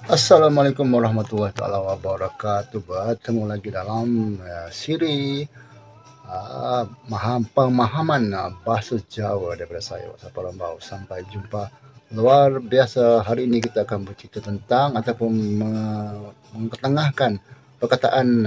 Assalamualaikum warahmatullahi taala wabarakatuh. Bertemu lagi dalam siri pemahaman bahasa Jawa daripada saya, Sapa Lambau. Sampai jumpa. Luar biasa, hari ini kita akan bercerita tentang ataupun mengetengahkan perkataan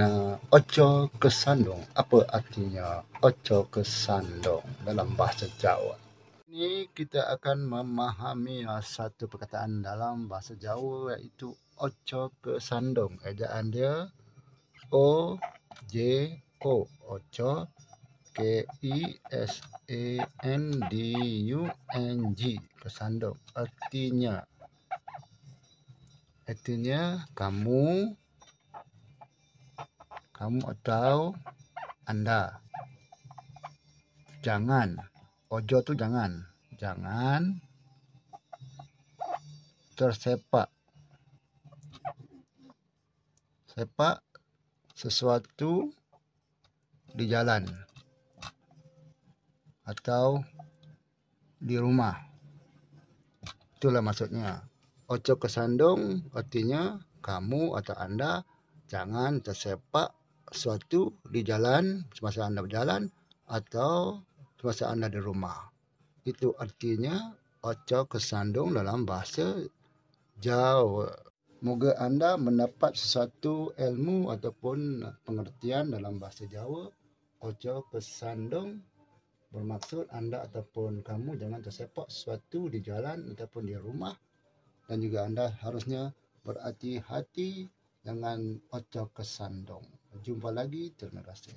oco kesandung. Apa artinya oco kesandung dalam bahasa Jawa? Ini kita akan memahami satu perkataan dalam bahasa Jawa, iaitu oco kesandung. Ejaan dia O J O, oco, KISANDUNG, kesandung. Artinya kamu atau anda. Jangan. Ojo tu jangan tersepak sesuatu di jalan atau di rumah. Itulah maksudnya. Ojo kesandung artinya kamu atau anda jangan tersepak sesuatu di jalan semasa anda berjalan atau semasa anda di rumah. Itu artinya oco kesandung dalam bahasa Jawa. Moga anda mendapat sesuatu ilmu ataupun pengertian dalam bahasa Jawa. Oco kesandung bermaksud anda ataupun kamu jangan tersepak sesuatu di jalan ataupun di rumah, dan juga anda harusnya berhati-hati dengan oco kesandung. Jumpa lagi, terima kasih.